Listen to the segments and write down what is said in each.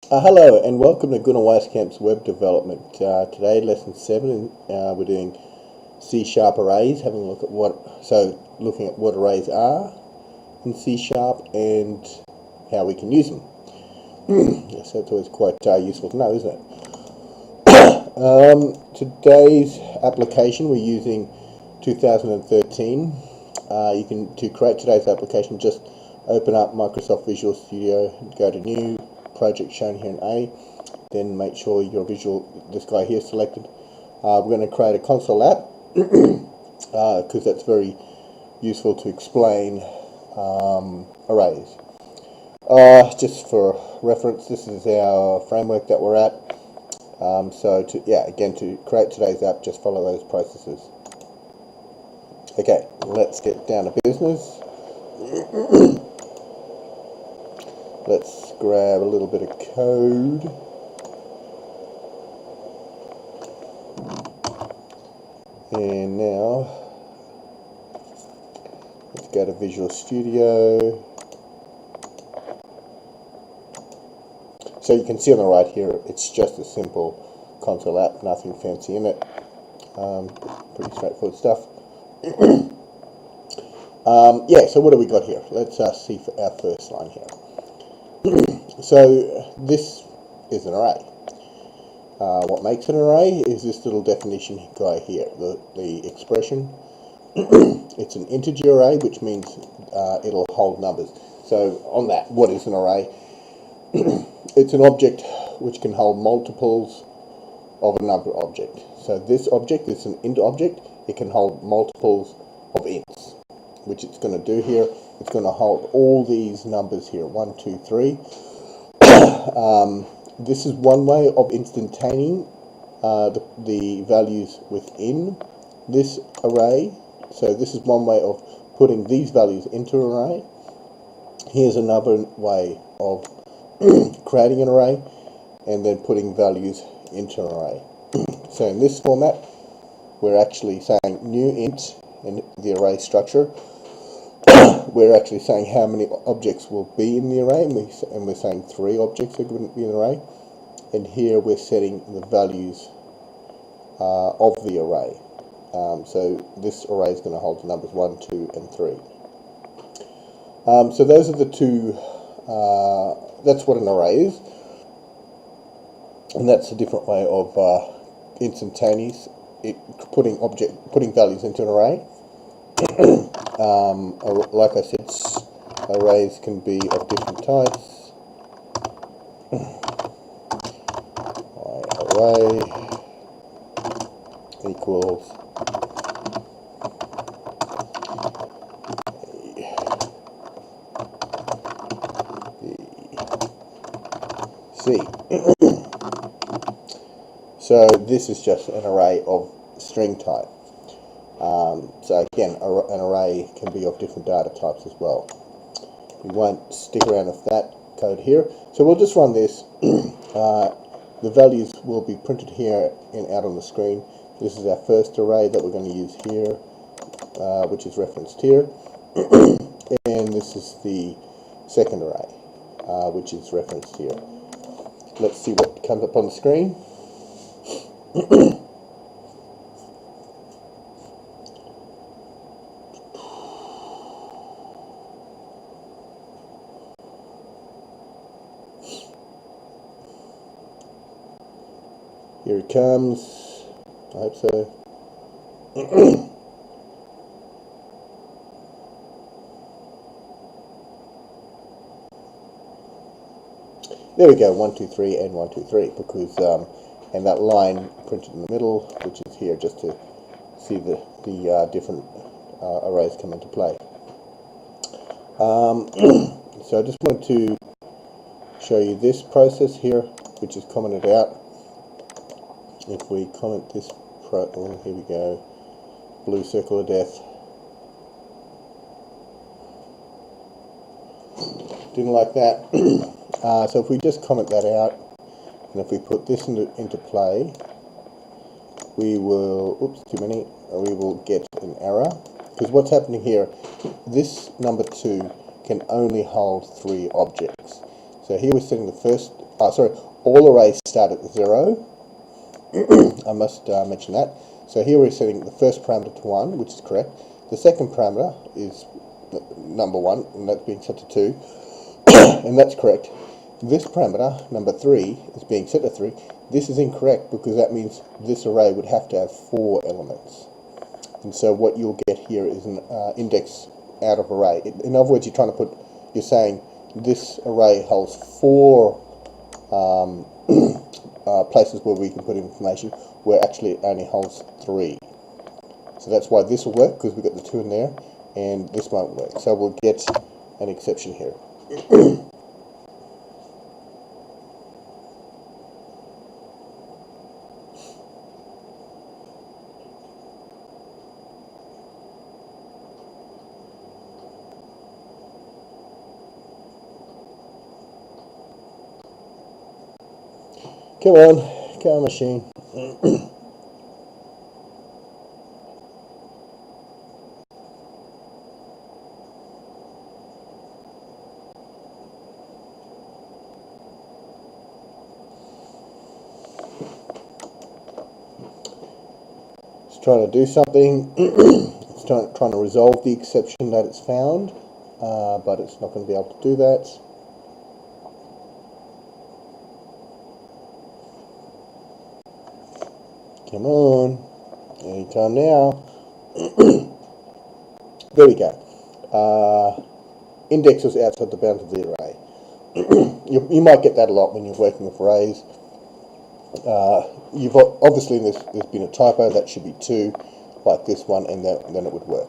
Hello and welcome to Gunnar Weiskamp's web development. Today, lesson 7, we're doing C# arrays, having a look at looking at what arrays are in C# and how we can use them. Yes, that's always quite useful to know, isn't it? Today's application, we're using 2013. To create today's application, just open up Microsoft Visual Studio, go to New, Project shown here in A, then make sure this guy here is selected. We're going to create a console app because that's very useful to explain arrays. Just for reference, this is our framework that we're at. To create today's app, just follow those processes. Okay, let's get down to business. Let's grab a little bit of code. And now, let's go to Visual Studio. So you can see on the right here, it's just a simple console app, nothing fancy in it. Pretty straightforward stuff. So what do we got here? Let's see for our first line here. So this is an array. What makes an array is this little definition guy here, the expression. It's an integer array, which means it'll hold numbers. So on that, what is an array? It's an object which can hold multiples of another object. So this object is an int object. It can hold multiples of ints, which it's going to do here. It's going to hold all these numbers here, 1, 2, 3. This is one way of instantiating the values within this array. So this is one way of putting these values into an array. Here's another way of creating an array and then putting values into an array. So in this format, we're actually saying new int in the array structure. We're actually saying how many objects will be in the array, and we're saying 3 objects are going to be in the array. And here we're setting the values of the array. So this array is going to hold the numbers 1, 2, and 3. So those are the two. That's what an array is, and that's a different way of instantaneous putting values into an array. Like I said, arrays can be of different types. Array equals C. So this is just an array of string type. So again, an array can be of different data types as well. We won't stick around with that code here. So we'll just run this. The values will be printed here and out on the screen. This is our first array that we're going to use here, which is referenced here. And this is the second array, which is referenced here. Let's see what comes up on the screen. Here it comes. I hope so. There we go, 1, 2, 3, and 1, 2, 3, because and that line printed in the middle, which is here, just to see the different arrays come into play. So I just wanted to show you this process here, which is commented out. If we comment this, here we go, blue circle of death. Didn't like that. So if we just comment that out, and if we put this into play, we will, we will get an error. Because what's happening here, this number 2 can only hold 3 objects. So here we're setting the first all arrays start at 0. I must mention that. So here we're setting the first parameter to 1, which is correct. The second parameter is number 1, and that's being set to 2, and that's correct. This parameter, number 3, is being set to 3. This is incorrect because that means this array would have to have 4 elements. And so what you'll get here is an index out of array. In other words, you're saying this array holds 4 places where we can put information, where actually it only holds 3. So that's why this will work, because we've got the 2 in there, and this won't work. So we'll get an exception here. Come on, machine. It's trying to do something. It's trying to resolve the exception that it's found, but it's not going to be able to do that. Come on, anytime now. There we go. Indexes outside the bounds of the array. You might get that a lot when you're working with arrays. Obviously there's been a typo. That should be 2, like this one, and then it would work.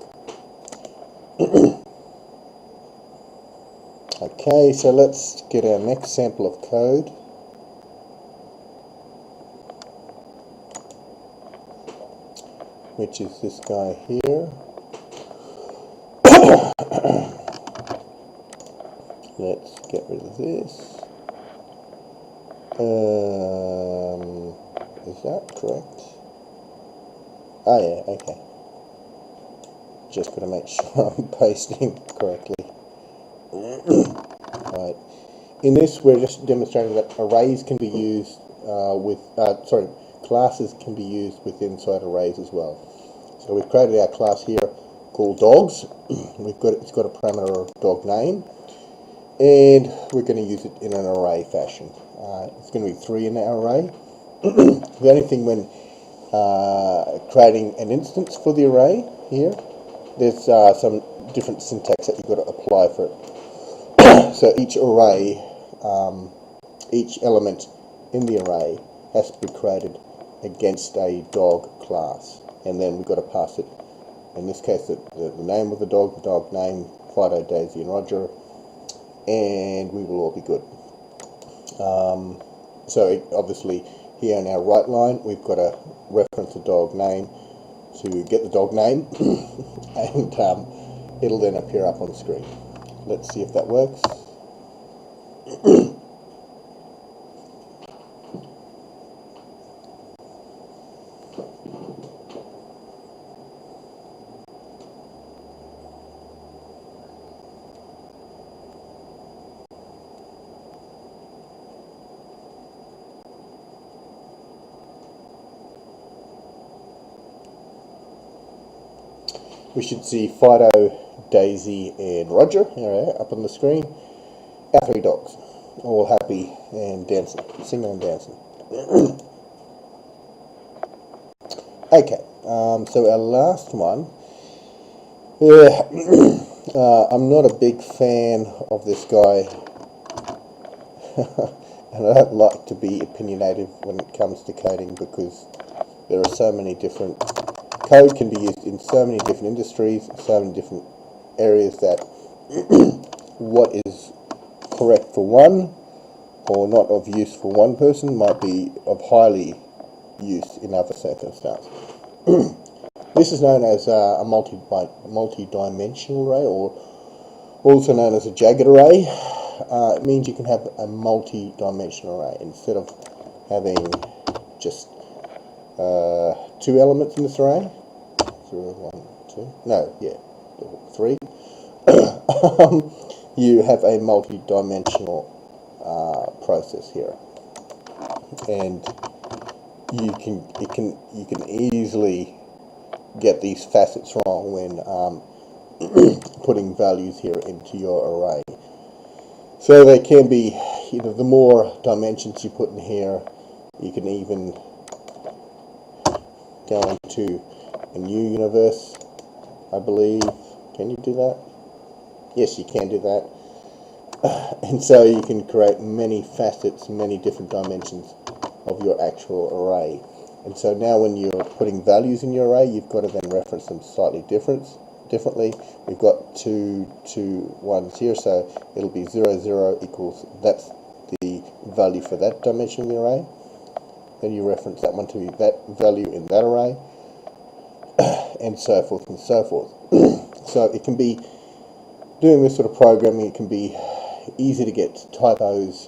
Okay, so let's get our next sample of code. Which is this guy here. Let's get rid of this. Is that correct? Oh yeah, okay. Just got to make sure I'm pasting correctly. Right. In this, we're just demonstrating that arrays can be used classes can be used with inside arrays as well. So we've created our class here called dogs. It's got a parameter of dog name, and we're going to use it in an array fashion. It's going to be 3 in our array. The only thing when creating an instance for the array here, there's some different syntax that you've got to apply for it. So each array, each element in the array has to be created against a dog class, and then we've got to pass it, in this case, the name of the dog name, Fido, Daisy and Roger, and we will all be good. So obviously here in our right line we've got to reference the dog name to get the dog name, and it'll then appear up on the screen. Let's see if that works. We should see Fido, Daisy and Roger up on the screen. Our 3 dogs, all happy and dancing, singing and dancing. Okay, so our last one. I'm not a big fan of this guy, and I don't like to be opinionated when it comes to coding, because there are so many different code can be used in so many different industries, so many different areas, that what is correct for one or not of use for one person might be of highly use in other circumstances. This is known as a multi-dimensional array, or also known as a jagged array. It means you can have a multi-dimensional array instead of having just 2 elements in this array. 0, 1, 2. No, yeah, 3. You have a multi-dimensional process here, and you can easily get these facets wrong when putting values here into your array. So they can be, the more dimensions you put in here, you can even go into a new universe, I believe. Can you do that? Yes, you can do that. And so you can create many facets, many different dimensions of your actual array. And so now when you're putting values in your array, you've got to then reference them slightly differently. We've got two ones here, so it'll be 0, 0 equals, that's the value for that dimension of the array. Then you reference that one to that value in that array, and so forth and so forth. So it can be, doing this sort of programming, it can be easy to get typos,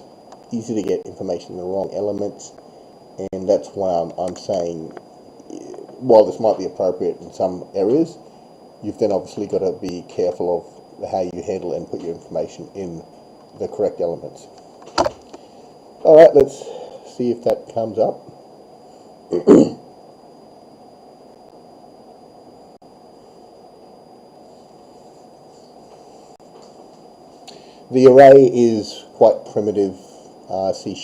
easy to get information in the wrong elements, and that's why I'm saying, while this might be appropriate in some areas, you've then obviously got to be careful of how you handle and put your information in the correct elements. Alright, let's see if that comes up. The array is quite primitive C#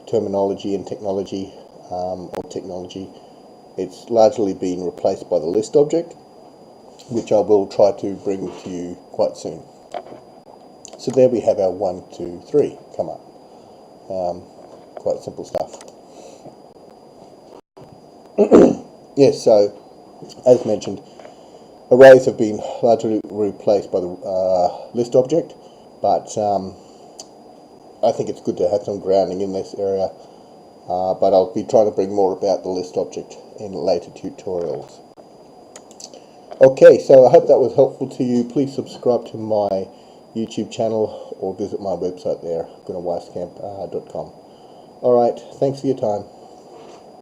terminology and technology, or technology. It's largely been replaced by the list object, which I will try to bring to you quite soon. So there we have our 1, 2, 3 come up. Quite simple stuff. Yes, so as mentioned, arrays have been largely replaced by the list object, but I think it's good to have some grounding in this area, but I'll be trying to bring more about the list object in later tutorials. Okay, so I hope that was helpful to you. Please subscribe to my YouTube channel or visit my website there, gunnerweiskamp.com. Alright, thanks for your time.